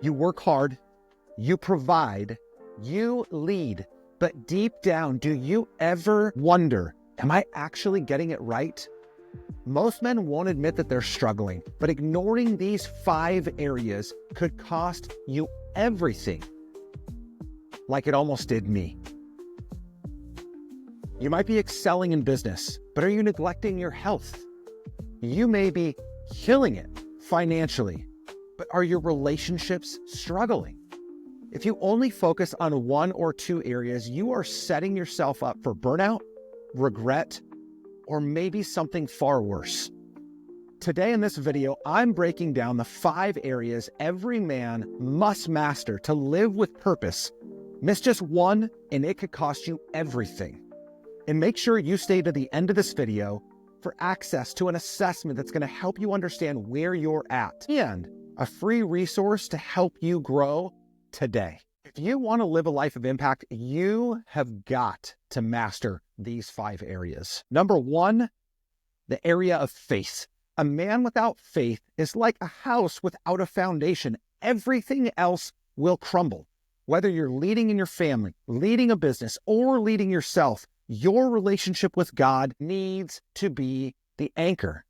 You work hard, you provide, you lead, but deep down, do you ever wonder, am I actually getting it right? Most men won't admit that they're struggling, but ignoring these 5 areas could cost you everything, like it almost did me. You might be excelling in business, but are you neglecting your health? You may be killing it financially, but are your relationships struggling? If you only focus on 1 or 2 areas, you are setting yourself up for burnout, regret, or maybe something far worse. Today in this video, I'm breaking down the 5 areas every man must master to live with purpose. Miss just one, and it could cost you everything. And make sure you stay to the end of this video for access to an assessment that's going to help you understand where you're at and a free resource to help you grow today. If you want to live a life of impact, you have got to master these 5 areas. Number 1, the area of faith. A man without faith is like a house without a foundation. Everything else will crumble. Whether you're leading in your family, leading a business, or leading yourself, your relationship with God needs to be the anchor.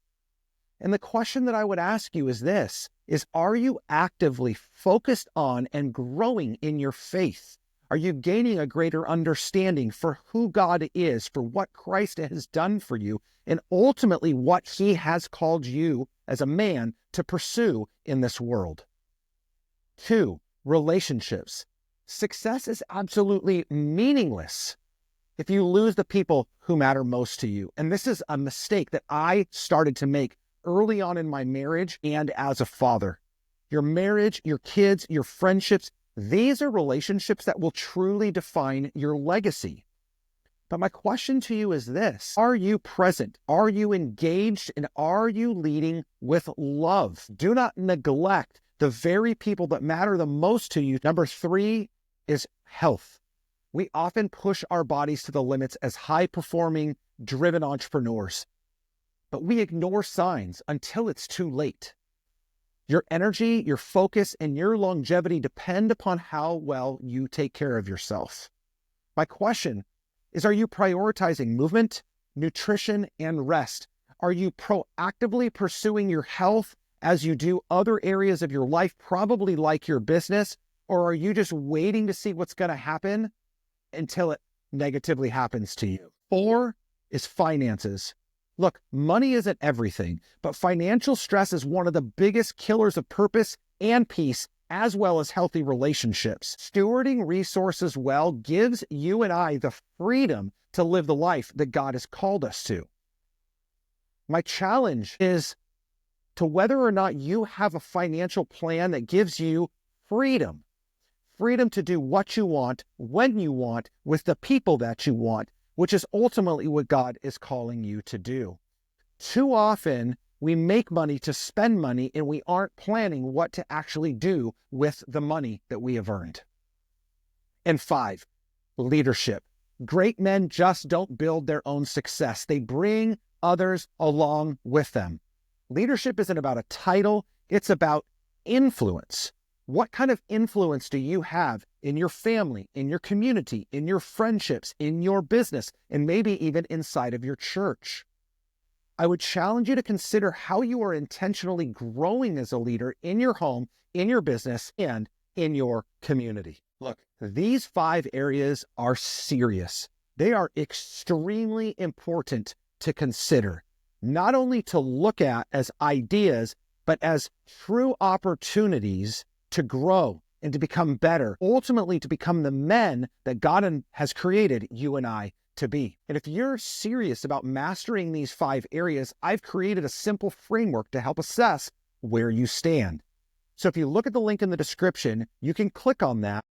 And the question that I would ask you is this, are you actively focused on and growing in your faith? Are you gaining a greater understanding for who God is, for what Christ has done for you, and ultimately what He has called you as a man to pursue in this world? 2, relationships. Success is absolutely meaningless if you lose the people who matter most to you. And this is a mistake that I started to make early on in my marriage and as a father. Your marriage, your kids, your friendships, these are relationships that will truly define your legacy. But my question to you is this: are you present? Are you engaged? And are you leading with love? Do not neglect the very people that matter the most to you. Number 3 is health. We often push our bodies to the limits as high-performing, driven entrepreneurs, but we ignore signs until it's too late. Your energy, your focus, and your longevity depend upon how well you take care of yourself. My question is, are you prioritizing movement, nutrition, and rest? Are you proactively pursuing your health as you do other areas of your life, probably like your business, or are you just waiting to see what's going to happen until it negatively happens to you? 4 is finances. Look, money isn't everything, but financial stress is one of the biggest killers of purpose and peace, as well as healthy relationships. Stewarding resources well gives you and I the freedom to live the life that God has called us to. My challenge is to whether or not you have a financial plan that gives you freedom. Freedom to do what you want, when you want, with the people that you want, which is ultimately what God is calling you to do. Too often, we make money to spend money and we aren't planning what to actually do with the money that we have earned. And 5, leadership. Great men just don't build their own success. They bring others along with them. Leadership isn't about a title, it's about influence. What kind of influence do you have in your family, in your community, in your friendships, in your business, and maybe even inside of your church? I would challenge you to consider how you are intentionally growing as a leader in your home, in your business, and in your community. Look, these 5 areas are serious. They are extremely important to consider, not only to look at as ideas, but as true opportunities to grow and to become better, ultimately to become the men that God has created you and I to be. And if you're serious about mastering these 5 areas, I've created a simple framework to help assess where you stand. So if you look at the link in the description, you can click on that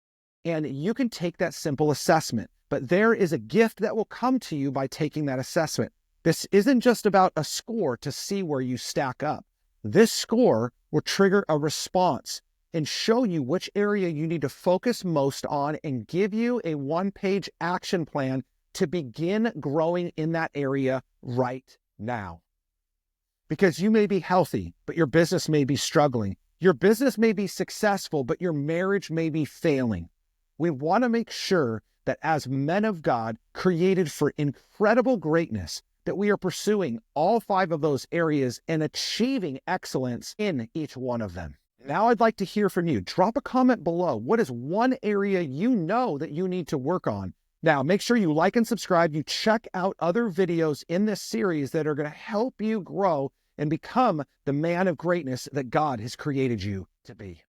and you can take that simple assessment. But there is a gift that will come to you by taking that assessment. This isn't just about a score to see where you stack up. This score will trigger a response and show you which area you need to focus most on and give you a 1-page action plan to begin growing in that area right now. Because you may be healthy, but your business may be struggling. Your business may be successful, but your marriage may be failing. We want to make sure that as men of God, created for incredible greatness, that we are pursuing all 5 of those areas and achieving excellence in each one of them. Now I'd like to hear from you. Drop a comment below. What is one area you know that you need to work on? Now, make sure you like and subscribe. You check out other videos in this series that are going to help you grow and become the man of greatness that God has created you to be.